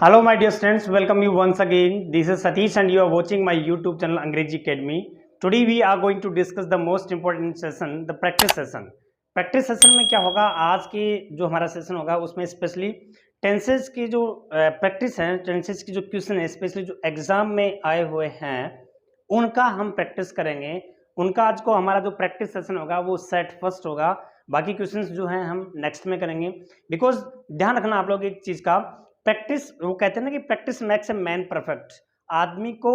Hello, my dear students. Welcome you once again. This is Satish, and you are watching my YouTube channel Angrezi Academy. Today we are going to discuss the most important session, the practice session. Practice session में क्या होगा, आज की जो हमारा session होगा उसमें specially tenses की जो प्रैक्टिस है, टेंसेस की जो क्वेश्चन है, स्पेशली जो एग्जाम में आए हुए हैं उनका हम प्रैक्टिस करेंगे। उनका आज को हमारा जो प्रैक्टिस सेशन होगा वो सेट फर्स्ट होगा। बाकी क्वेश्चंस जो हैं हम नेक्स्ट में करेंगे। बिकॉज ध्यान रखना आप लोग एक चीज़ का, प्रैक्टिस, वो कहते हैं ना कि practice makes a man perfect. आदमी को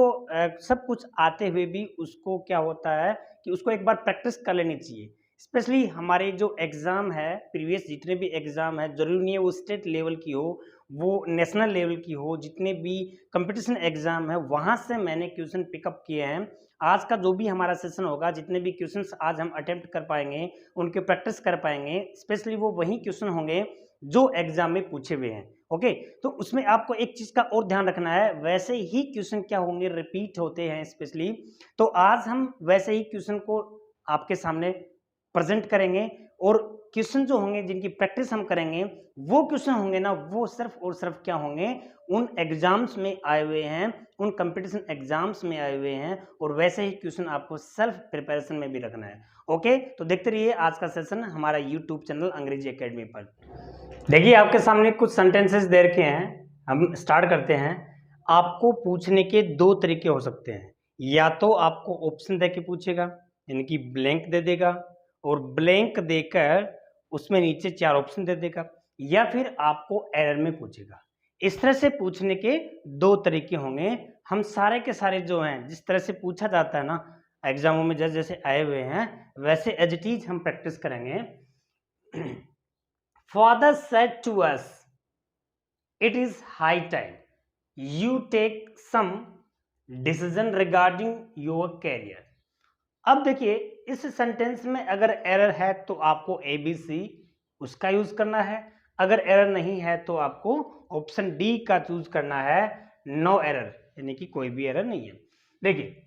सब कुछ आते हुए भी उसको क्या होता है कि उसको एक बार प्रैक्टिस कर लेनी चाहिए। स्पेशली हमारे जो एग्ज़ाम है, प्रीवियस जितने भी एग्ज़ाम है, ज़रूरी नहीं है वो स्टेट लेवल की हो, वो नेशनल लेवल की हो, जितने भी कंपटीशन एग्ज़ाम है वहाँ से मैंने क्वेश्चन पिकअप किए हैं। आज का जो भी हमारा सेशन होगा, जितने भी क्वेश्चंस आज हम अटेम्प्ट कर पाएंगे, उनके प्रैक्टिस कर पाएंगे, स्पेशली वो वही क्वेश्चन होंगे जो एग्जाम में पूछे हुए हैं। ओके, तो उसमें आपको एक चीज का और ध्यान रखना है, वैसे ही क्वेश्चन क्या होंगे, रिपीट होते हैं स्पेशली। तो आज हम वैसे ही क्वेश्चन को आपके सामने प्रेजेंट करेंगे और क्वेश्चन जो होंगे जिनकी प्रैक्टिस हम करेंगे वो क्वेश्चन होंगे ना, वो सिर्फ और सिर्फ क्या होंगे, उन एग्जाम्स में आए हुए हैं, उन कंपटीशन एग्जाम्स में आए हुए हैं, और वैसे ही क्वेश्चन आपको सेल्फ प्रिपरेशन में भी रखना है। ओके, तो देखते रहिए आज का सेशन हमारा यूट्यूब चैनल अंग्रेजी एकेडमी पर। देखिए आपके सामने कुछ सेंटेंसेस दे रखे हैं, हम स्टार्ट करते हैं। आपको पूछने के दो तरीके हो सकते हैं, या तो आपको ऑप्शन दे के पूछेगा, यानी कि ब्लैंक दे देगा और ब्लैंक देकर उसमें नीचे 4 ऑप्शन दे देगा, या फिर आपको एरर में पूछेगा। इस तरह से पूछने के दो तरीके होंगे। हम सारे के सारे जो हैं, जिस तरह से पूछा जाता है ना एग्जामों में, जैसे जैसे आए हुए हैं वैसे एज इट इज हम प्रैक्टिस करेंगे। Father said to us, it is high time you take some decision regarding your career. अब देखिए इस सेंटेंस में अगर एरर है तो आपको ABC उसका यूज करना है, अगर एरर नहीं है तो आपको ऑप्शन डी का चूज करना है, नो एरर, यानी कि कोई भी एरर नहीं है। देखिए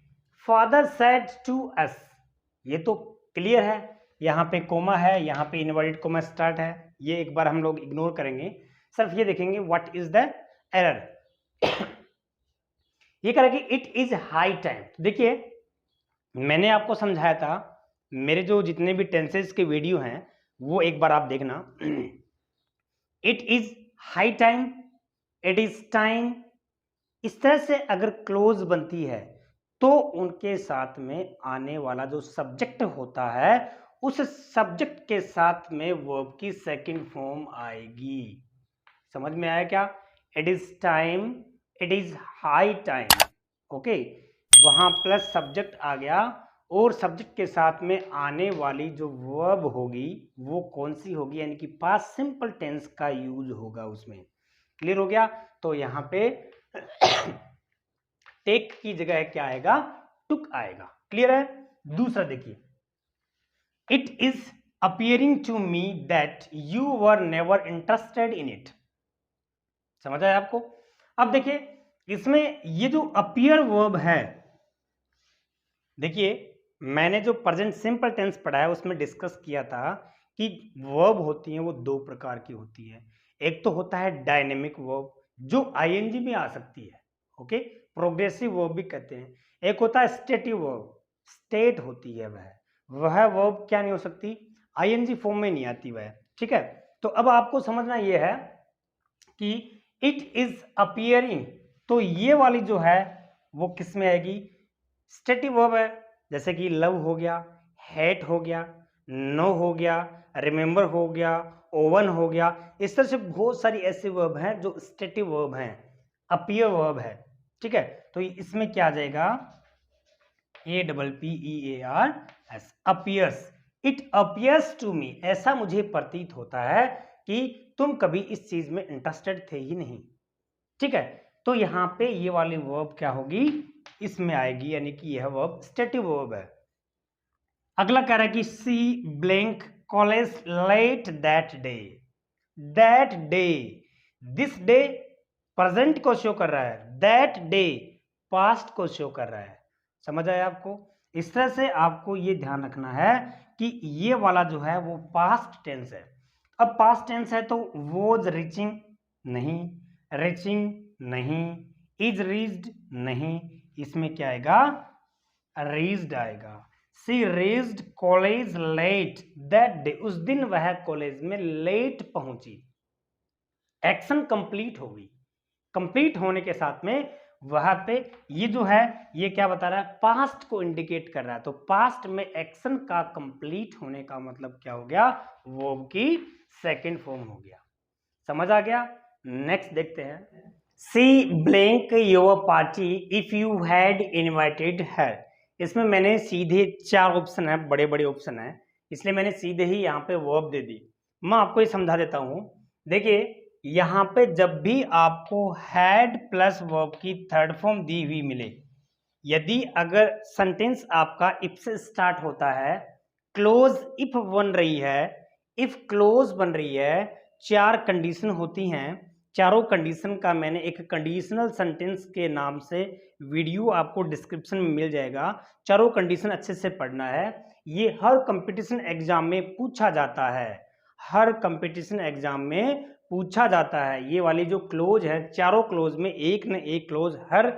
फादर सेड टू अस, ये तो क्लियर है, यहाँ पे कोमा है, यहाँ पे इनवर्टेड कोमा स्टार्ट है, ये एक बार हम लोग इग्नोर करेंगे, सिर्फ ये देखेंगे व्हाट इज द एरर। ये कह रहा है कि इट इज हाई टाइम। देखिए मैंने आपको समझाया था, मेरे जो जितने भी टेंसेस के वीडियो हैं वो एक बार आप देखना। It is high time, it is time, इस तरह से अगर क्लोज बनती है तो उनके साथ में आने वाला जो सब्जेक्ट होता है उस सब्जेक्ट के साथ में वर्ब की सेकंड फॉर्म आएगी। समझ में आया क्या? It is time, it is high time. Okay, वहां प्लस सब्जेक्ट आ गया और सब्जेक्ट के साथ में आने वाली जो वर्ब होगी वो कौन सी होगी, यानी कि पास्ट सिंपल टेंस का यूज होगा उसमें। क्लियर हो गया? तो यहाँ पे टेक की जगह क्या आएगा, टुक आएगा। क्लियर है? दूसरा देखिए, it is appearing to me that you were never interested in it. समझ आया आपको? अब देखिए इसमें ये जो अपियर वर्ब है, देखिए मैंने जो प्रेजेंट सिंपल टेंस पढ़ा है उसमें डिस्कस किया था कि वर्ब होती है वो दो प्रकार की होती है। एक तो होता है डायनेमिक वर्ब जो आईएनजी में आ सकती है, ओके, प्रोग्रेसिव वर्ब भी कहते हैं। एक होता है स्टेटिव वर्ब, स्टेट होती है वह वर्ब क्या नहीं हो सकती, आईएनजी फॉर्म में नहीं आती वह। ठीक है, तो अब आपको समझना यह है कि इट इज अपियरिंग, तो ये वाली जो है वो किस में आएगी, स्टेटिव वर्ब है, जैसे कि लव हो गया, हेट हो गया, नो हो गया, रिमेंबर हो गया, ओवन हो गया। इस तरह से बहुत सारी ऐसे वर्ब हैं जो स्टेटिव वर्ब हैं, अपीयर वर्ब है। ठीक है, तो इसमें क्या आ जाएगा, APPEARS, appears. It appears to me, ऐसा मुझे प्रतीत होता है कि तुम कभी इस चीज में इंटरेस्टेड थे ही नहीं। ठीक है, तो यहाँ पे ये वाली वर्ब क्या होगी, इसमें आएगी, यानी कि यह वर्ब स्टेटिव वर्ब है। अगला कह रहा है कि see blank college late that day. That day, this day present को शो कर रहा है, दैट डे पास्ट को शो कर रहा है। समझ आया आपको? इस तरह से आपको ये ध्यान रखना है कि ये वाला जो है वो पास्ट टेंस है। अब पास्ट टेंस है तो वॉज रीचिंग नहीं, रीचिंग नहीं, इज रीच्ड नहीं, इसमें क्या आएगा, रीच्ड आएगा। See reached college late that day, उस दिन वह कॉलेज में लेट पहुंची। एक्शन कंप्लीट हो गई, कंप्लीट होने के साथ में वहां पे ये जो है ये क्या बता रहा है, पास्ट को इंडिकेट कर रहा है। तो पास्ट में एक्शन का कंप्लीट होने का मतलब क्या हो गया, वर्ब की सेकंड फॉर्म हो गया। समझ आ गया। नेक्स्ट देखते हैं, see blank your party if you had invited her. इसमें मैंने सीधे 4 ऑप्शन है, बड़े बड़े ऑप्शन है, इसलिए मैंने सीधे ही यहाँ पे वर्ब दे दी। मैं आपको ये समझा देता हूँ। देखिए यहाँ पे जब भी आपको हैड प्लस वर्ब की थर्ड फॉर्म दी हुई मिले, यदि अगर सेंटेंस आपका इफ से स्टार्ट होता है, क्लोज इफ बन रही है, इफ क्लोज बन रही है, 4 कंडीशन होती हैं। चारों कंडीशन का मैंने एक कंडीशनल सेंटेंस के नाम से वीडियो आपको डिस्क्रिप्शन में मिल जाएगा। चारों कंडीशन अच्छे से पढ़ना है। ये हर कंपटीशन एग्जाम में पूछा जाता है, हर कंपटीशन एग्जाम में पूछा जाता है। ये वाली जो क्लोज है, चारों क्लोज में एक न एक क्लोज हर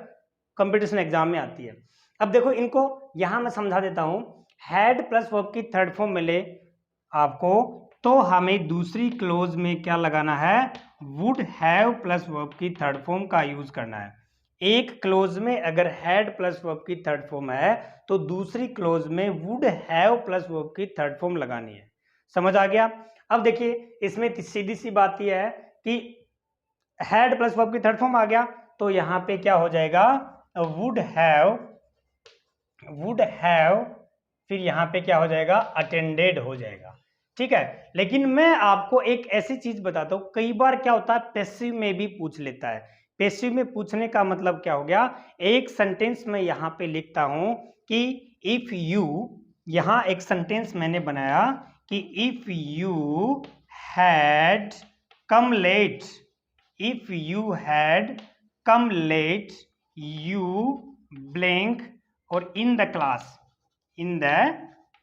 कंपटीशन एग्जाम में आती है। अब देखो इनको यहां मैं समझा देता हूं। हैड प्लस वर्ब की थर्ड फॉर्म मिले आपको, तो हमें दूसरी क्लोज में क्या लगाना है, वुड हैव प्लस वर्ब की थर्ड फॉर्म का यूज करना है। एक क्लोज में अगर हैड प्लस वर्ब की थर्ड फॉर्म है तो दूसरी क्लोज में वुड हैव प्लस वर्ब की थर्ड फॉर्म लगानी है। समझ आ गया। अब देखिए इसमें सीधी सी बात यह है कि हैड प्लस वर्ब की थर्ड फॉर्म आ गया तो यहां पे क्या हो जाएगा, वुड हैव, फिर यहां पे क्या हो जाएगा, अटेंडेड हो जाएगा। ठीक है। लेकिन मैं आपको एक ऐसी चीज बताता हूं, कई बार क्या होता है पैसिव में भी पूछ लेता है। पैसिव में पूछने का मतलब क्या हो गया, एक सेंटेंस में यहां पे लिखता हूं कि इफ यू, यहां एक सेंटेंस मैंने बनाया कि if you had come late, if you had come late you blank और in the class, in the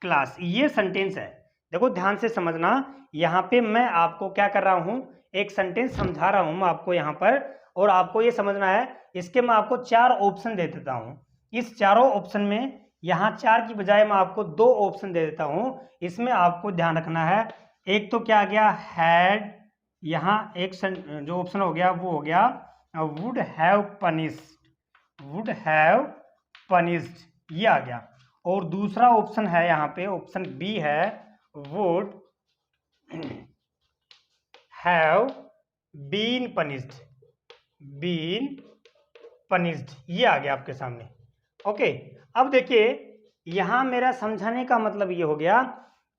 class, ये सेंटेंस है। देखो ध्यान से समझना, यहां पे मैं आपको क्या कर रहा हूं, एक सेंटेंस समझा रहा हूं मैं आपको यहां पर, और आपको ये समझना है। इसके मैं आपको 4 ऑप्शन दे देता हूं। इस चारों ऑप्शन में यहां 4 की बजाय मैं आपको 2 ऑप्शन दे देता हूं। इसमें आपको ध्यान रखना है, एक तो क्या आ गया हैड, यहां एक जो ऑप्शन हो गया वो हो गया would have punished, would have punished, ये आ गया। और दूसरा ऑप्शन है यहाँ पे ऑप्शन बी है would have been punished, been punished, ये आ गया आपके सामने। ओके। अब देखिए यहां मेरा समझाने का मतलब ये हो गया,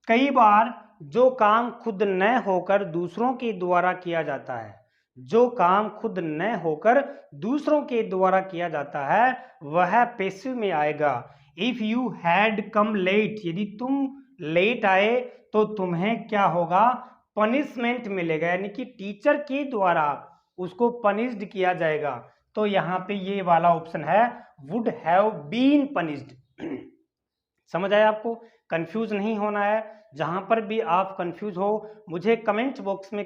कई बार जो काम खुद न होकर दूसरों के द्वारा किया जाता है, जो काम खुद न होकर दूसरों के द्वारा किया जाता है वह पैसिव में आएगा। If you had come late, यदि तुम लेट आए तो तुम्हें क्या होगा, पनिशमेंट मिलेगा, यानी कि टीचर के द्वारा उसको पनिश्ड किया जाएगा। तो यहाँ पे ये वाला ऑप्शन है वुड हैव बीन पनिश्ड। समझ आया आपको, कंफ्यूज नहीं होना है। जहां पर भी आप कंफ्यूज हो मुझे कमेंट बॉक्स में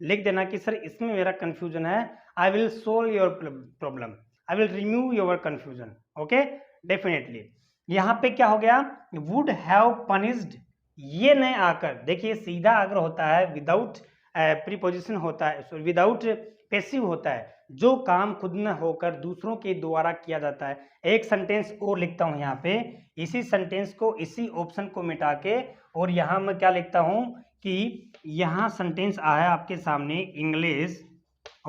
लिख देना कि सर इसमें मेरा कंफ्यूजन है। I will solve your problem, I will remove your confusion. Okay, definitely. यहाँ पे क्या हो गया, वुड हैव पनिश्ड, ये नहीं आकर, देखिए सीधा अगर होता है विदाउट प्रीपोजिशन होता है, विदाउट पैसिव होता है, जो काम खुद न होकर दूसरों के द्वारा किया जाता है। एक सेंटेंस और लिखता हूं यहाँ पे, इसी सेंटेंस को, इसी ऑप्शन को मिटा के, और यहाँ मैं क्या लिखता हूं कि यहाँ सेंटेंस आया आपके सामने इंग्लिश,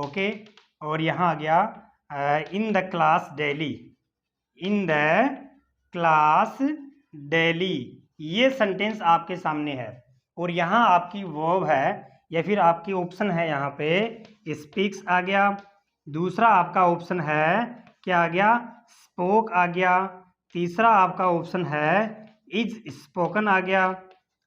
ओके, और यहाँ आ गया इन the class daily, in the class daily, ये सेंटेंस आपके सामने है। और यहाँ आपकी वर्ब है या फिर आपकी ऑप्शन है यहाँ पे स्पीक्स आ गया। दूसरा आपका ऑप्शन है क्या आ गया, स्पोक आ गया। तीसरा आपका ऑप्शन है इज स्पोकन आ गया।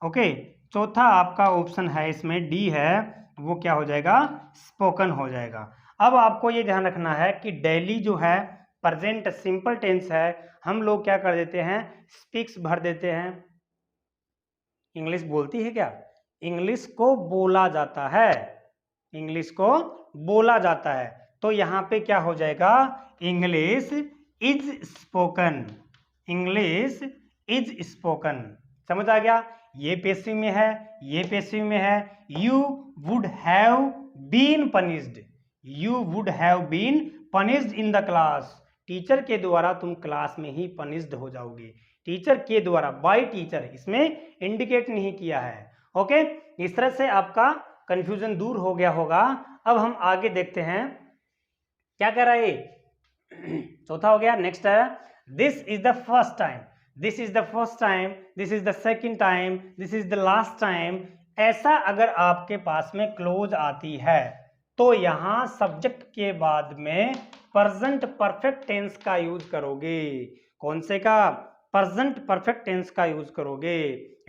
ओके, चौथा आपका ऑप्शन है इसमें डी है, वो क्या हो जाएगा, स्पोकन हो जाएगा। अब आपको ये ध्यान रखना है कि डेली जो है प्रेजेंट सिंपल टेंस है, हम लोग क्या कर देते हैं, स्पीक्स भर देते हैं। इंग्लिश बोलती है क्या, इंग्लिश को बोला जाता है, इंग्लिश को बोला जाता है। तो यहाँ पे क्या हो जाएगा, English is spoken, English is spoken. समझ आ गया, ये पैसिव में है, ये पैसिव में है। You would have been punished, you would have been punished in the class, teacher के द्वारा तुम क्लास में ही पनिश्ड हो जाओगे, टीचर के द्वारा, बाय टीचर, इसमें इंडिकेट नहीं किया है। ओके, इस तरह से आपका कंफ्यूजन दूर हो गया होगा। अब हम आगे देखते हैं क्या कर रहा है, चौथा हो गया। नेक्स्ट है, this is the first time, this is the first time, this is the second time, this is the last time. ऐसा अगर आपके पास में क्लोज आती है तो यहां सब्जेक्ट के बाद में प्रेजेंट परफेक्ट टेंस का यूज करोगे। कौन से का, प्रेजेंट परफेक्ट टेंस का यूज करोगे।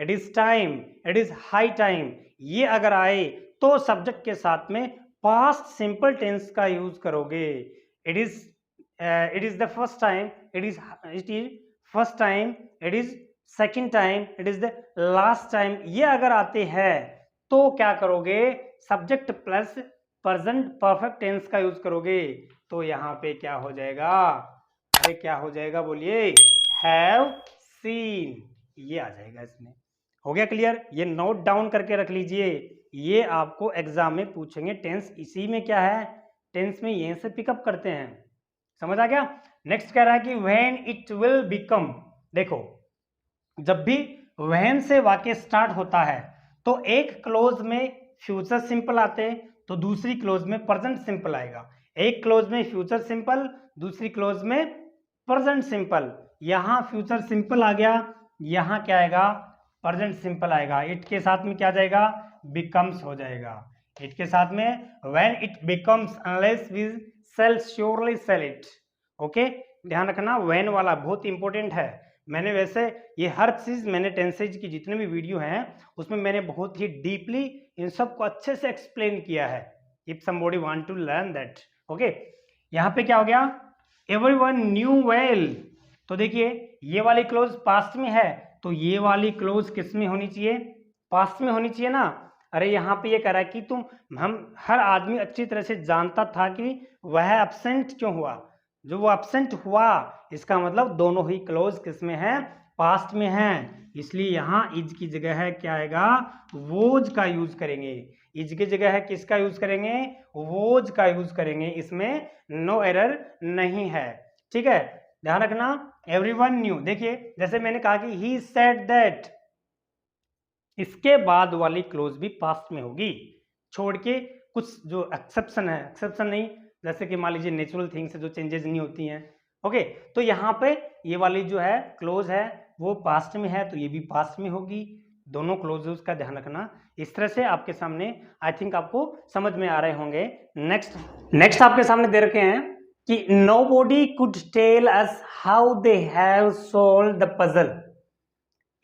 It is time, it is high time, ये अगर आए तो सब्जेक्ट के साथ में पास्ट सिंपल टेंस का यूज करोगे। It is the first time, it is first time, it is second time, it is the last time, ये अगर आते हैं तो क्या करोगे, subject plus present perfect tense का यूज करोगे। तो यहाँ पे क्या हो जाएगा, अरे क्या हो जाएगा बोलिए, हैव सीन, ये आ जाएगा इसमें। हो गया क्लियर, ये नोट डाउन करके रख लीजिए, ये आपको एग्जाम में पूछेंगे। टेंस इसी में क्या है, टेंस में यहीं से पिकअप करते हैं। समझ आ गया। नेक्स्ट कह रहा है कि व्हेन इट विल बिकम, देखो जब भी व्हेन से वाक्य स्टार्ट होता है तो एक क्लोज में फ्यूचर सिंपल आते हैं तो दूसरी क्लोज में प्रेजेंट सिंपल आएगा। एक क्लोज में फ्यूचर सिंपल, दूसरी क्लोज में प्रेजेंट सिंपल। यहां फ्यूचर सिंपल आ गया, यहां क्या आएगा, प्रेजेंट सिंपल आएगा। इट के साथ में क्या जाएगा, बिकम्स हो जाएगा। इट के साथ में when it becomes unless we sell surely sell it. Okay, ध्यान रखना, व्हेन वाला बहुत इंपॉर्टेंट है। मैंने वैसे ये हर चीज, मैंने टेंसेज की जितने भी वीडियो हैं उसमें मैंने बहुत ही डीपली इन सब को अच्छे से एक्सप्लेन किया है, if somebody want to learn that. Okay, यहाँ पे क्या हो गया, एवरीवन न्यू वेल। तो देखिए ये वाली क्लोज पास्ट में है तो ये वाली क्लोज किस में होनी चाहिए, पास्ट में होनी चाहिए ना। अरे यहाँ पे ये कह रहा है कि हम हर आदमी अच्छी तरह से जानता था कि वह एब्सेंट क्यों हुआ, जो वो एब्सेंट हुआ, इसका मतलब दोनों ही क्लोज किस में है, पास्ट में है। इसलिए यहाँ इज की जगह है क्या आएगा, वोज का यूज करेंगे। इज की जगह है किसका यूज करेंगे, वोज का यूज करेंगे। इसमें नो एरर नहीं है, ठीक है, ध्यान रखना। एवरीवन न्यू, देखिए जैसे मैंने कहा कि ही सेड दैट, इसके बाद वाली क्लोज भी पास्ट में होगी, छोड़ के कुछ जो एक्सेप्शन है, एक्सेप्शन नहीं, जैसे कि मान लीजिए नेचुरल थिंग्स से जो चेंजेस नहीं होती हैं। ओके, तो यहाँ पे ये वाली जो है क्लोज है वो पास्ट में है तो ये भी पास्ट में होगी। दोनों क्लोजेस का ध्यान रखना। इस तरह से आपके सामने आई थिंक आपको समझ में आ रहे होंगे। नेक्स्ट आपके सामने दे रखे हैं कि nobody could tell us how they have solved the puzzle.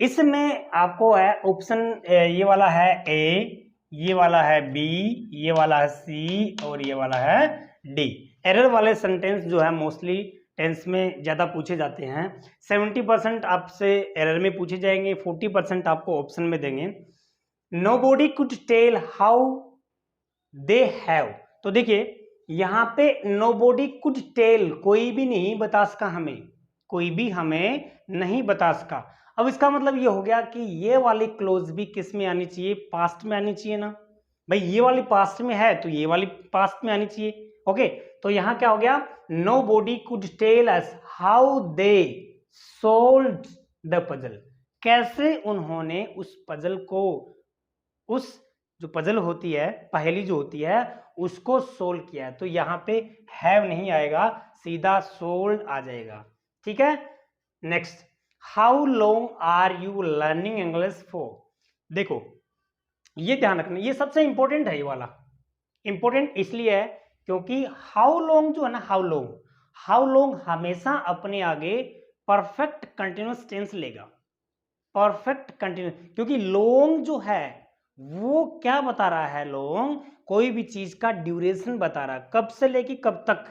इसमें आपको है ऑप्शन, ये वाला है ए, ये वाला है बी, ये वाला है सी और ये वाला है डी। एरर वाले सेंटेंस जो है मोस्टली टेंस में ज़्यादा पूछे जाते हैं। 70% आपसे एरर में पूछे जाएंगे, 40% आपको ऑप्शन में देंगे। Nobody could tell how they have, तो देखिए यहाँ पे नोबॉडी कुड टेल, कोई भी नहीं बता सका हमें, कोई भी हमें नहीं बता सका। अब इसका मतलब ये हो गया कि ये वाली क्लोज भी किस में आनी चाहिए, पास्ट में आनी चाहिए ना भाई। ये वाली पास्ट में है तो ये वाली पास्ट में आनी चाहिए। ओके, तो यहां क्या हो गया, nobody could tell us how they solved the puzzle, कैसे उन्होंने उस पजल को, उस जो पजल होती है, पहेली जो होती है, उसको सोल्व किया है। तो यहाँ पे हैव नहीं आएगा, सीधा सोल्व आ जाएगा, ठीक है। Next, how long are you learning English for. देखो ये ध्यान रखना, ये सबसे इंपॉर्टेंट है। ये वाला इंपॉर्टेंट इसलिए है क्योंकि हाउ लॉन्ग जो है ना, हाउ लॉन्ग हमेशा अपने आगे परफेक्ट कंटिन्यूअस टेंस लेगा, परफेक्ट कंटिन्यूअस। क्योंकि लॉन्ग जो है वो क्या बता रहा है, लॉन्ग कोई भी चीज का ड्यूरेशन बता रहा है, कब से लेके कब तक।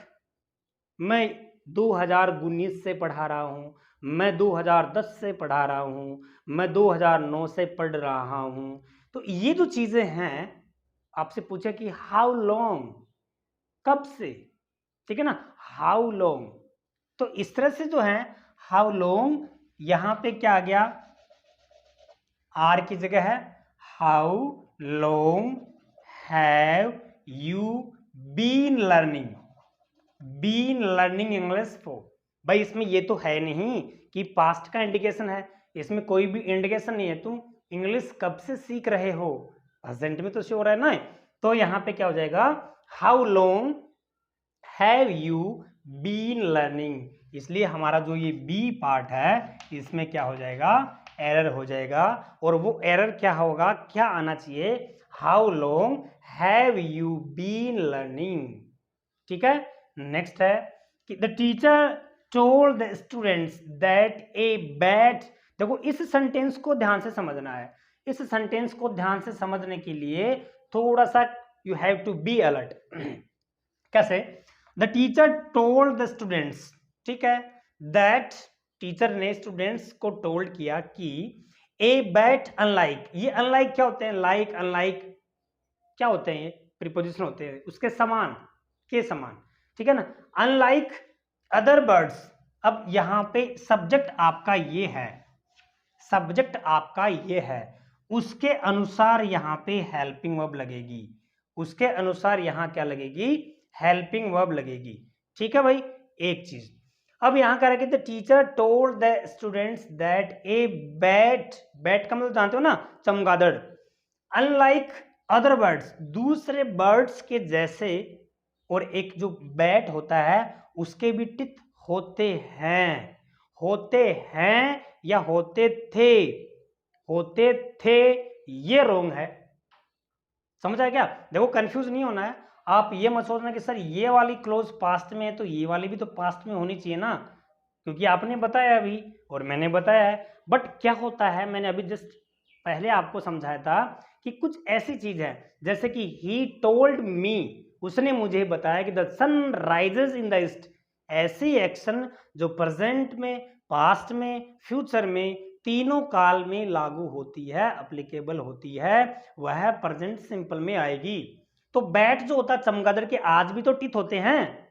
मैं 2019 से पढ़ा रहा हूं, मैं 2010 से पढ़ा रहा हूं, मैं 2009 से पढ़ रहा हूं। तो ये जो चीजें हैं, आपसे पूछे कि हाउ लॉन्ग, कब से, ठीक है ना, हाउ लॉन्ग। तो इस तरह से जो है हाउ लॉन्ग, यहां पे क्या आ गया, आर की जगह है how long have you been learning English for. भाई इसमें ये तो है नहीं कि पास्ट का इंडिकेशन है, इसमें कोई भी इंडिकेशन नहीं है, तुम इंग्लिश कब से सीख रहे हो, प्रेजेंट में तो शो हो रहा है ना। तो यहाँ पे क्या हो जाएगा, how long have you been learning, इसलिए हमारा जो ये बी पार्ट है इसमें क्या हो जाएगा, एरर हो जाएगा। और वो एरर क्या होगा, क्या आना चाहिए, how long have you been learning. ठीक है, नेक्स्ट है कि the teacher told the students that a bat. देखो इस सेंटेंस को ध्यान से समझना है, इस सेंटेंस को ध्यान से समझने के लिए थोड़ा सा you have to be alert. कैसे, the teacher told the students, ठीक है, दैट टीचर ने स्टूडेंट्स को टोल्ड किया कि ए बैट अनलाइक, ये अनलाइक क्या होते हैं, लाइक अनलाइक क्या होते हैं, प्रीपोजिशन होते हैं, उसके समान, के समान, ठीक है ना, अनलाइक अदर बर्ड्स। अब यहां पे सब्जेक्ट आपका ये है, सब्जेक्ट आपका ये है, उसके अनुसार यहां पे हेल्पिंग वर्ब लगेगी, उसके अनुसार यहां क्या लगेगी, हेल्पिंग वर्ब लगेगी। ठीक है भाई, एक चीज। अब यहां कह रहा है कि the teacher told the students that a bat, bat का मतलब जानते हो ना, चमगादड़, अनलाइक अदर बर्ड्स, दूसरे बर्ड्स के जैसे, और एक जो बैट होता है उसके भी टिथ होते हैं, होते हैं या होते थे, होते थे, ये रोंग है। समझ आया क्या, देखो कंफ्यूज नहीं होना है, आप ये मत सोचना कि सर ये वाली क्लोज पास्ट में है तो ये वाली भी तो पास्ट में होनी चाहिए ना, क्योंकि आपने बताया अभी और मैंने बताया है। बट क्या होता है, मैंने अभी जस्ट पहले आपको समझाया था कि कुछ ऐसी चीज है जैसे कि ही टोल्ड मी, उसने मुझे बताया कि the sun rises in the east, ऐसी एक्शन जो प्रेजेंट में, पास्ट में, फ्यूचर में, तीनों काल में लागू होती है, अप्लीकेबल होती है, वह प्रेजेंट सिंपल में आएगी। तो बैट जो होता है चमगादड़ के आज भी तो टिथ होते हैं,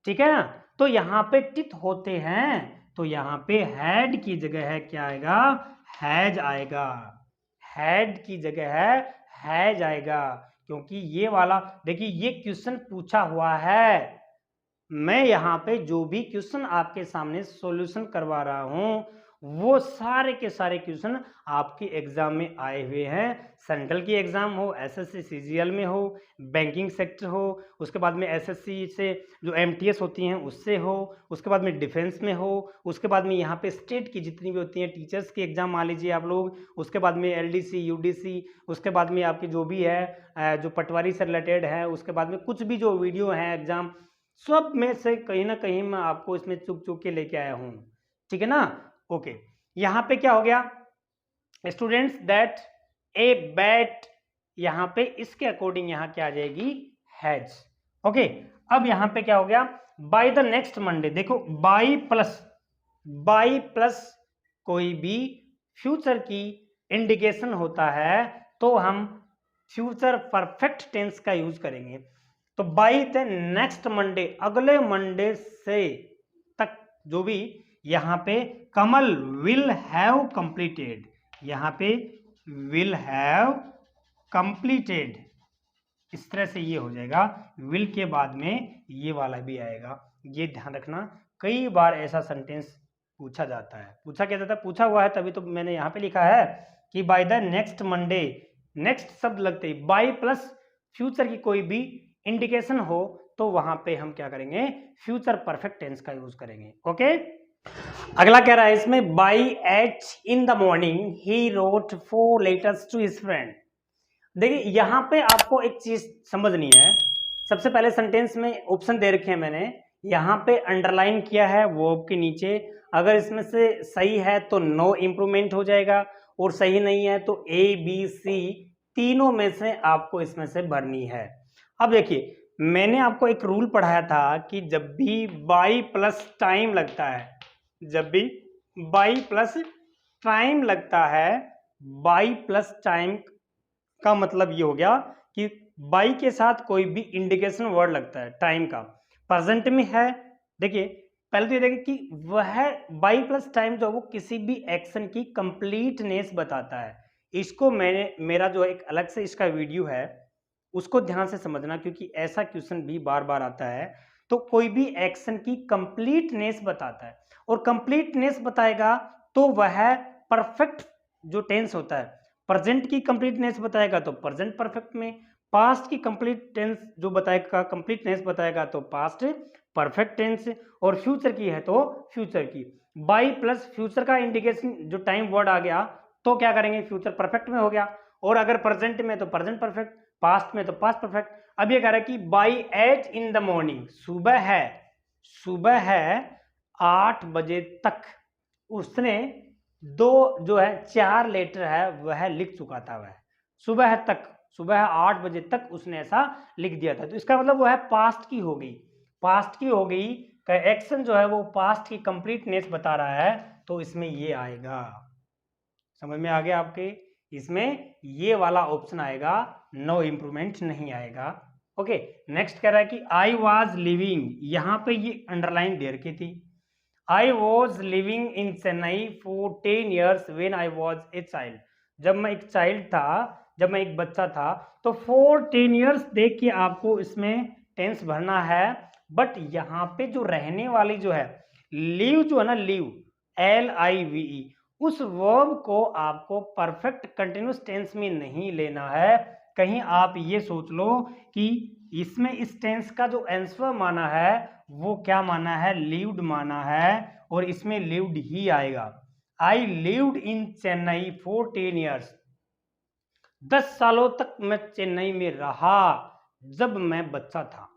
ठीक है ना, तो यहाँ पे टिथ होते हैं, तो यहाँ पे हैड की जगह है क्या आएगा, हैज आएगा, हैड की जगह है हैज आएगा, क्योंकि ये वाला देखिए ये क्वेश्चन पूछा हुआ है, मैं यहाँ पे जो भी क्वेश्चन आपके सामने सॉल्यूशन करवा रहा हूँ वो सारे के सारे क्वेश्चन आपके एग्जाम में आए हुए हैं, सेंट्रल की एग्जाम हो, एसएससी सीजीएल में हो, बैंकिंग सेक्टर हो, उसके बाद में एसएससी से जो एमटीएस होती हैं उससे हो, उसके बाद में डिफेंस में हो, उसके बाद में यहाँ पे स्टेट की जितनी भी होती हैं टीचर्स की एग्जाम मान लीजिए आप लोग, उसके बाद में एलडीसी यूडीसी, उसके बाद में आपकी जो भी है जो पटवारी से रिलेटेड है, उसके बाद में कुछ भी जो वीडियो है एग्जाम, सब में से कहीं ना कहीं मैं आपको इसमें चुक चुक के लेके आया हूं, ठीक है ना। ओके, यहां पे क्या हो गया, स्टूडेंट्स दैट ए बैट, यहां पे इसके अकॉर्डिंग यहां क्या आ जाएगी, हैज। ओके, अब यहां पे क्या हो गया, बाय द नेक्स्ट मंडे, देखो बाई प्लस कोई भी फ्यूचर की इंडिकेशन होता है तो हम फ्यूचर परफेक्ट टेंस का यूज करेंगे। तो बाई द नेक्स्ट मंडे, अगले मंडे से तक जो भी यहां पे कमल विल हैव कंप्लीटेड, यहां पे विल हैव कंप्लीटेड, इस तरह से ये हो जाएगा, विल के बाद में ये वाला भी आएगा, ये ध्यान रखना। कई बार ऐसा सेंटेंस पूछा जाता है, पूछा क्या जाता है, पूछा हुआ है तभी तो मैंने यहां पे लिखा है कि by the next Monday, next शब्द लगते ही बाई प्लस फ्यूचर की कोई भी इंडिकेशन हो तो वहां पे हम क्या करेंगे, फ्यूचर परफेक्ट टेंस का यूज करेंगे। ओके, अगला कह रहा है इसमें by eight in the morning he wrote 4 letters to his friend. देखिए यहां पे आपको एक चीज समझनी है, सबसे पहले सेंटेंस में ऑप्शन दे रखे हैं मैंने, यहां पे अंडरलाइन किया है वर्ब के नीचे, अगर इसमें से सही है तो नो इंप्रूवमेंट हो जाएगा और सही नहीं है तो ए बी सी तीनों में से आपको इसमें से भरनी है। अब देखिए मैंने आपको एक रूल पढ़ाया था कि जब भी बाई प्लस टाइम लगता है, जब भी बाई प्लस टाइम लगता है, बाई प्लस टाइम का मतलब ये हो गया कि बाई के साथ कोई भी इंडिकेशन वर्ड लगता है टाइम का, प्रेजेंट में है, देखिए पहले तो ये देखें कि वह बाई प्लस टाइम जो है वो किसी भी एक्शन की कंप्लीटनेस बताता है। इसको मैंने मेरा जो एक अलग से इसका वीडियो है उसको ध्यान से समझना, क्योंकि ऐसा क्वेश्चन भी बार बार आता है। तो कोई भी एक्शन की कंप्लीटनेस बताता है, और कंप्लीटनेस बताएगा तो वह परफेक्ट जो टेंस होता है, प्रेजेंट की कंप्लीटनेस बताएगा तो प्रेजेंट परफेक्ट में, पास्ट की कंप्लीट टेंस जो बताएगा, कंप्लीटनेस बताएगा तो पास्ट परफेक्ट टेंस, और फ्यूचर की है तो फ्यूचर की। बाई प्लस फ्यूचर का इंडिकेशन जो टाइम वर्ड आ गया तो क्या करेंगे, फ्यूचर परफेक्ट में हो गया, और अगर प्रेजेंट में तो प्रेजेंट परफेक्ट, पास्ट में तो पास्ट परफेक्ट। अब ये कह रहा है कि बाई 8 इन द मॉर्निंग, सुबह है 8 बजे तक उसने दो जो है 4 लेटर है वह लिख चुका था। वह सुबह 8 बजे तक उसने ऐसा लिख दिया था, तो इसका मतलब वो है पास्ट की हो गई, का एक्शन जो है वो पास्ट की कंप्लीटनेस बता रहा है, तो इसमें ये आएगा। समझ में आ गया आपके, इसमें ये वाला ऑप्शन आएगा, नो इम्प्रूवमेंट नहीं आएगा। ओके, नेक्स्ट कह रहा है कि आई वॉज लिविंग, यहां पे ये अंडरलाइन दे रखी थी, I was living in Chennai for 10 years when I was a child। जब मैं एक चाइल्ड था, जब मैं एक बच्चा था, तो फॉर 10 years देख के आपको इसमें टेंस भरना है। बट यहाँ पे जो रहने वाली जो है लीव जो है ना, लीव LIVE, उस वर्ब को आपको परफेक्ट कंटिन्यूस टेंस में नहीं लेना है। कहीं आप ये सोच लो कि इसमें इस टेंस का जो आंसर माना है वो क्या माना है, लिव्ड माना है, और इसमें लिव्ड ही आएगा। I lived in Chennai for 10 years, 10 सालों तक मैं चेन्नई में रहा जब मैं बच्चा था।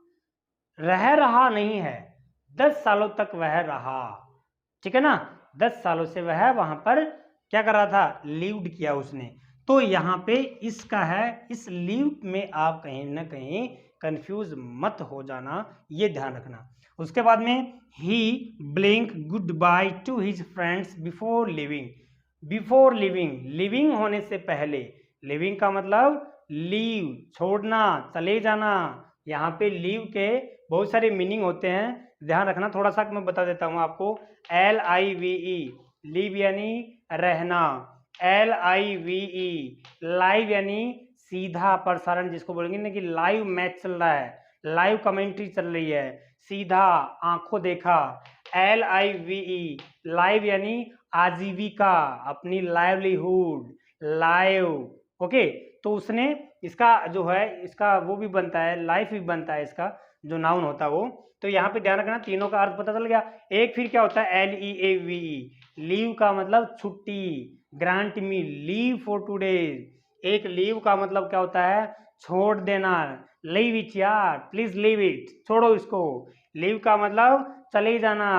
रहा नहीं है, 10 सालों तक वह रहा, ठीक है ना, 10 सालों से वह वहां पर क्या कर रहा था, लिव्ड किया उसने। तो यहाँ पे इसका है, इस लिव में आप कहीं ना कहीं कंफ्यूज मत हो जाना, ये ध्यान रखना। उसके बाद में he blank goodbye to his friends before leaving, leaving होने से पहले, लिविंग का मतलब लीव, छोड़ना, चले जाना। यहाँ पे लीव के बहुत सारे मीनिंग होते हैं, ध्यान रखना। थोड़ा सा मैं बता देता हूँ आपको। LIVE, लीव यानी रहना, LIVE, लाइव यानी सीधा प्रसारण, जिसको बोलेंगे ना कि लाइव मैच चल रहा है, लाइव कमेंट्री चल रही है, सीधा आंखों देखा। LIVE, लाइव यानी आजीविका, अपनी लाइवलीहुड, लाइव। ओके, तो उसने इसका जो है इसका वो भी बनता है, लाइफ भी बनता है इसका जो नाउन होता है वो। तो यहाँ पे ध्यान रखना, तीनों का अर्थ पता चल गया। एक फिर क्या होता है, LEAVE, लीव का मतलब छुट्टी, grant me leave for 2 days। एक लीव का मतलब क्या होता है, छोड़ देना, लीव इट यार, प्लीज लीव इट, छोड़ो इसको। लीव का मतलब चले जाना,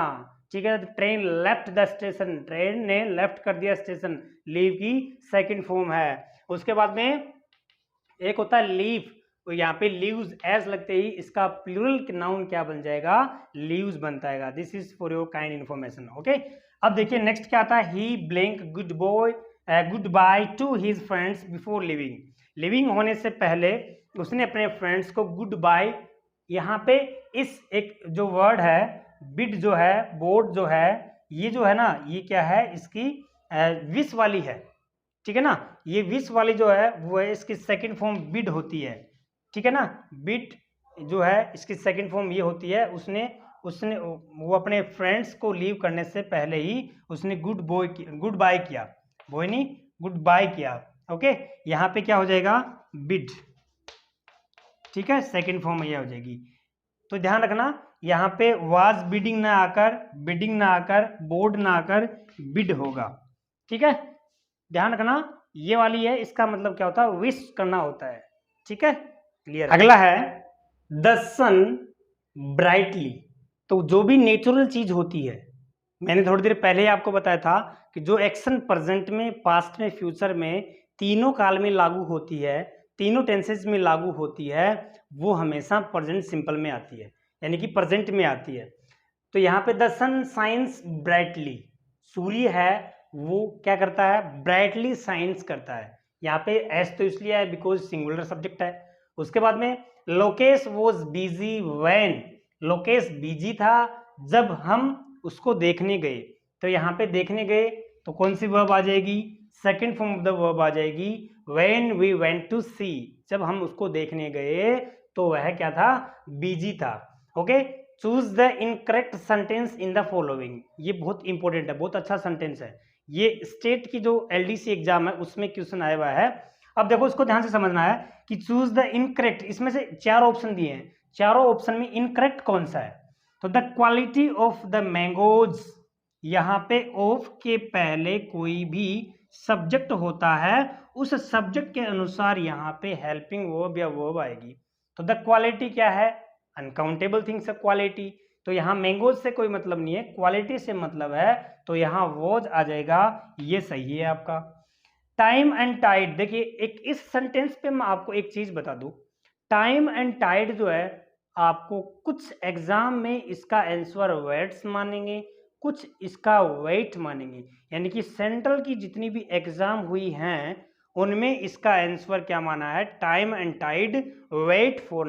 ठीक है। Train left the station, train ने लेफ्ट कर दिया स्टेशन, लीव की सेकंड फॉर्म है। उसके बाद में एक होता है लीफ, तो यहाँ पे लीव्स एस लगते ही इसका प्लूरल नाउन क्या बन जाएगा, लीव्स बनता है। This is for your kind information. Okay, अब देखिए नेक्स्ट क्या आता है, he blank goodbye to his friends before leaving, leaving होने से पहले उसने अपने फ्रेंड्स को गुड बाय, यहाँ पे इस एक जो वर्ड है बिड जो है, बोर्ड जो है, ये जो है ना, ये क्या है, इसकी विश वाली है, ठीक है ना। ये विश वाली जो है वो है, इसकी सेकंड फॉर्म बिड होती है, ठीक है ना। बिड जो है इसकी सेकंड फॉर्म ये होती है, उसने वो अपने फ्रेंड्स को लीव करने से पहले ही उसने गुड बाय किया, बॉय नहीं, गुड बाय किया। ओके, यहाँ पे क्या हो जाएगा, बिड, ठीक है, सेकंड फॉर्म ये हो जाएगी। तो ध्यान रखना, यहाँ पे वाज बिडिंग ना आकर बोर्ड ना आकर बिड होगा, ठीक है, ध्यान रखना। ये वाली है, इसका मतलब क्या होता है, विश करना होता है, ठीक है, क्लियर। अगला है द सन ब्राइटली, तो जो भी नेचुरल चीज होती है, मैंने थोड़ी देर पहले ही आपको बताया था कि जो एक्शन प्रेजेंट में, पास्ट में, फ्यूचर में, तीनों काल में लागू होती है, तीनों टेंसेस में लागू होती है, वो हमेशा प्रेजेंट सिंपल में आती है, यानी कि प्रेजेंट में आती है। तो यहाँ पे द सन शाइन्स ब्राइटली, सूर्य है वो क्या करता है, ब्राइटली शाइन्स करता है। यहाँ पे एस तो इसलिए है बिकॉज सिंगुलर सब्जेक्ट है। उसके बाद में Lokesh was busy when, Lokesh busy था जब हम उसको देखने गए। तो यहाँ पे देखने गए तो कौन सी वर्ब आ जाएगी, second form of the verb आ जाएगी when we went to see, जब हम उसको देखने गए तो वह क्या था, बिजी था। Okay, choose the incorrect sentence in the following, ये बहुत इंपॉर्टेंट है, बहुत अच्छा सेंटेंस है। ये स्टेट की जो एलडीसी एग्जाम है उसमें क्वेश्चन आया हुआ है। अब देखो इसको ध्यान से समझना है कि चूज द इनकरेक्ट, इसमें से 4 ऑप्शन दिए हैं, चारों ऑप्शन में इनकरेक्ट कौन सा है। तो the quality of the mangoes, यहाँ पे ऑफ के पहले कोई भी सब्जेक्ट होता है उस सब्जेक्ट के अनुसार यहाँ पे हेल्पिंग वर्ब या वर्ब आएगी। तो द क्वालिटी क्या है, अनकाउंटेबल थिंग्स क्वालिटी, तो यहाँ मैंगोज से कोई मतलब नहीं है, क्वालिटी से मतलब है, तो यहाँ वॉज आ जाएगा, ये सही है आपका। टाइम एंड टाइड, देखिए एक इस सेंटेंस पे मैं आपको एक चीज बता दूं, टाइम एंड टाइड जो है आपको कुछ एग्जाम में इसका आंसर वर्ड्स मानेंगे, कुछ इसका वेट मानेंगे, यानी कि सेंट्रल की जितनी भी एग्जाम हुई हैं उनमें इसका आंसर क्या माना है, time and tide wait for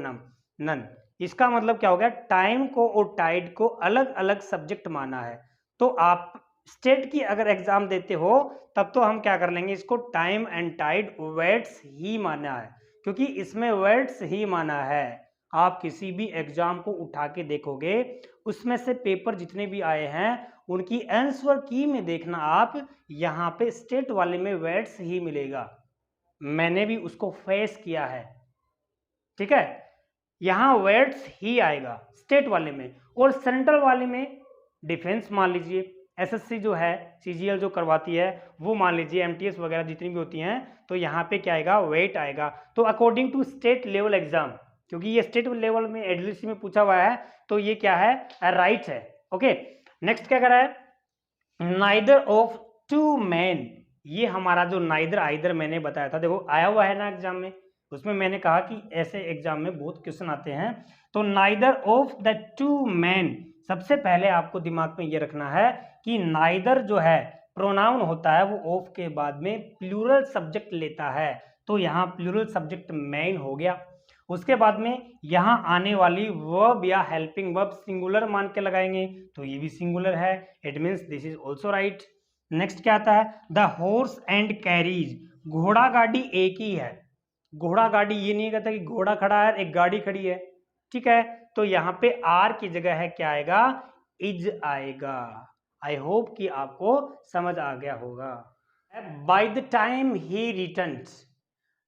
none. इसका मतलब क्या हो गया, टाइम को और टाइड को अलग अलग सब्जेक्ट माना है। तो आप स्टेट की अगर एग्जाम देते हो तब तो हम क्या कर लेंगे, इसको टाइम एंड टाइड वेट्स ही माना है, क्योंकि इसमें वेट्स ही माना है। आप किसी भी एग्जाम को उठा के देखोगे उसमें से पेपर जितने भी आए हैं उनकी आंसर की में देखना आप, यहाँ पे स्टेट वाले में वेट्स ही मिलेगा, मैंने भी उसको फेस किया है, ठीक है। यहाँ वेट्स ही आएगा स्टेट वाले में, और सेंट्रल वाले में डिफेंस मान लीजिए, एसएससी जो है सीजीएल जो करवाती है वो मान लीजिए, एमटीएस वगैरह जितनी भी होती हैं, तो यहाँ पे क्या आएगा, वेट आएगा। तो according to state level exam, क्योंकि ये स्टेट लेवल में एडीसी में पूछा हुआ है, तो ये क्या है, राइट है। ओके, नेक्स्ट क्या कर रहा है, नाइदर ऑफ टू मैन, ये हमारा जो नाइदर आइदर मैंने बताया था, देखो आया हुआ है ना एग्जाम में, उसमें मैंने कहा कि ऐसे एग्जाम में बहुत क्वेश्चन आते हैं। तो neither of the two man, सबसे पहले आपको दिमाग में ये रखना है कि नाइदर जो है प्रोनाउन होता है वो ऑफ के बाद में प्लूरल सब्जेक्ट लेता है, तो यहाँ प्लूरल सब्जेक्ट मैन हो गया। उसके बाद में यहाँ आने वाली वर्ब या हेल्पिंग वर्ब सिंगुलर मान के लगाएंगे, तो ये भी सिंगुलर है, it means this is also right. Next क्या आता है, द हॉर्स एंड कैरीज, घोड़ा गाड़ी एक ही है, घोड़ा गाड़ी ये नहीं कहता कि घोड़ा खड़ा है एक गाड़ी खड़ी है, ठीक है। तो यहाँ पे आर की जगह है क्या आएगा, इज आएगा। आई होप कि आपको समझ आ गया होगा। By the time he returns,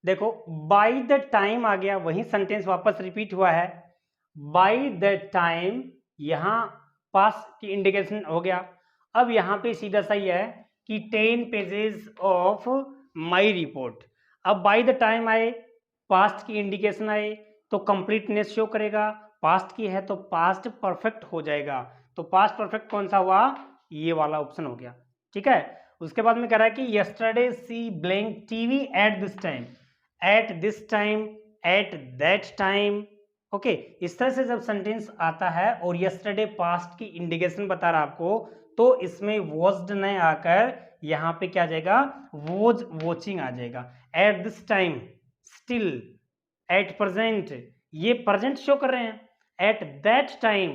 देखो बाय द टाइम आ गया, वही सेंटेंस वापस रिपीट हुआ है, बाय द टाइम, यहाँ पास की इंडिकेशन हो गया। अब यहाँ पे सीधा सा ही है कि 10 पेजेस ऑफ माई रिपोर्ट, अब बाय द टाइम आए, पास्ट की इंडिकेशन आए तो कंप्लीटनेस शो करेगा, पास्ट की है तो पास्ट परफेक्ट हो जाएगा, तो पास्ट परफेक्ट कौन सा हुआ, ये वाला ऑप्शन हो गया, ठीक है। उसके बाद में कह रहा है कि yesterday C blank TV at this time, at this time, at that time. Okay, इस तरह से जब सेंटेंस आता है और यस्टरडे पास्ट की इंडिकेशन बता रहा आपको, तो इसमें वॉज्ड नहीं आकर यहाँ पे क्या आ जाएगा, वॉज वॉचिंग आ जाएगा। Eight this time, still, at present, ये प्रेजेंट शो कर रहे हैं, eight that time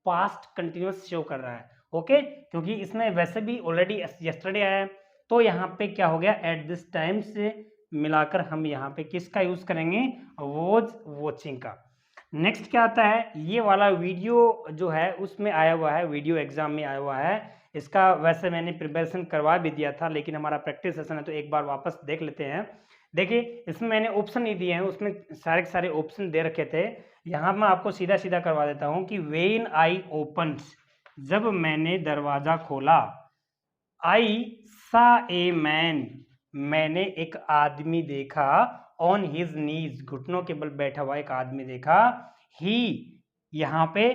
past continuous show कर रहा है। ओके, क्योंकि इसमें वैसे भी ऑलरेडी यस्टरडे आया है, तो यहाँ पे क्या हो गया, एट दिस टाइम से मिलाकर हम यहाँ पे किसका यूज करेंगे, वॉज वॉचिंग का। नेक्स्ट क्या आता है, ये वाला वीडियो जो है उसमें आया हुआ है, वीडियो एग्जाम में आया हुआ है, इसका वैसे मैंने प्रिपरेशन करवा भी दिया था, लेकिन हमारा प्रैक्टिस सेशन है तो एक बार वापस देख लेते हैं। देखिए इसमें मैंने ऑप्शन नहीं दिए हैं, उसमें सारे के सारे ऑप्शन दे रखे थे, यहाँ मैं आपको सीधा सीधा करवा देता हूँ कि वेन आई ओपन, जब मैंने दरवाजा खोला, आई सा ए मैन, मैंने एक आदमी देखा, ऑन हिज नीज, घुटनों के बल बैठा हुआ एक आदमी देखा, ही, यहाँ पे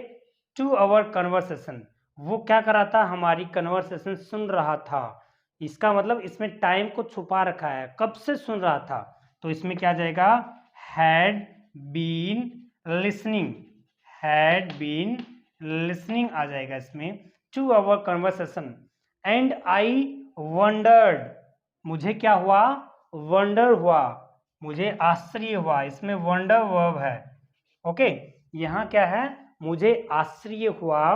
टू आवर कन्वर्सेशन, वो क्या कर रहा था, हमारी कन्वर्सेशन सुन रहा था, इसका मतलब इसमें टाइम को छुपा रखा है, कब से सुन रहा था, तो इसमें क्या जाएगा, had been listening, had been listening आ जाएगा इसमें, to our conversation. And I wondered, मुझे क्या हुआ, वंडर हुआ, मुझे आश्चर्य हुआ, इसमें वंडर वर्ब है। ओके, यहाँ क्या है, मुझे आश्चर्य हुआ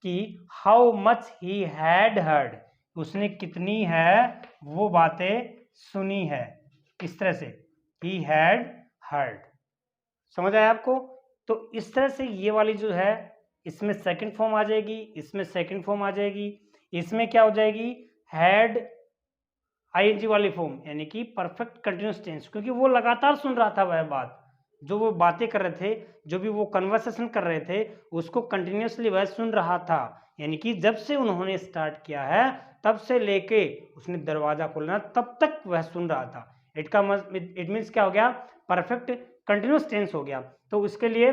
कि how much he had heard, उसने कितनी है वो बातें सुनी है। इस तरह से ही हैड हर्ड, समझ आया आपको? तो इस तरह से ये वाली जो है इसमें सेकंड फॉर्म आ जाएगी, इसमें सेकंड फॉर्म आ जाएगी, इसमें क्या हो जाएगी हैड आईएनजी वाली फॉर्म, यानी कि परफेक्ट कंटिन्यूअस टेंस, क्योंकि वो लगातार सुन रहा था वह बात, जो वो बातें कर रहे थे, जो भी वो कन्वर्सेशन कर रहे थे उसको कंटिन्यूअसली वह सुन रहा था। यानी कि जब से उन्होंने स्टार्ट किया है तब से लेके उसने दरवाजा खोलना तब तक वह सुन रहा था। इट मीन्स क्या हो गया, परफेक्ट कंटिन्यूअस टेंस हो गया। तो इसके लिए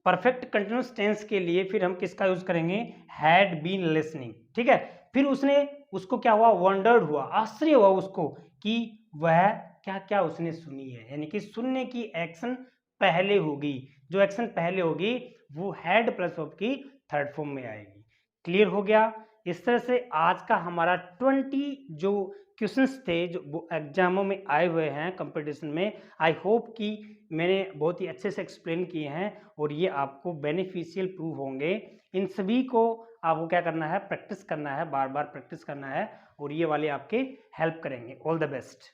परफेक्ट कंटिन्यूअस टेंस के लिए फिर हम किसका यूज करेंगे, हैड बीन लिसनिंग। ठीक है, फिर उसको क्या हुआ, वंडर्ड हुआ, आश्चर्य हुआ उसको कि वह क्या क्या उसने सुनी है, यानी कि सुनने की एक्शन पहले होगी, जो एक्शन पहले होगी वो हैड प्लस वर्ब की थर्ड फॉर्म में आएगी। क्लियर हो गया? इस तरह से आज का हमारा 20 जो क्वेश्चंस थे जो एग्जामों में आए हुए हैं कंपटीशन में, आई होप कि मैंने बहुत ही अच्छे से एक्सप्लेन किए हैं और ये आपको बेनिफिशियल प्रूव होंगे। इन सभी को आपको क्या करना है, प्रैक्टिस करना है, बार बार प्रैक्टिस करना है और ये वाले आपके हेल्प करेंगे। All the best.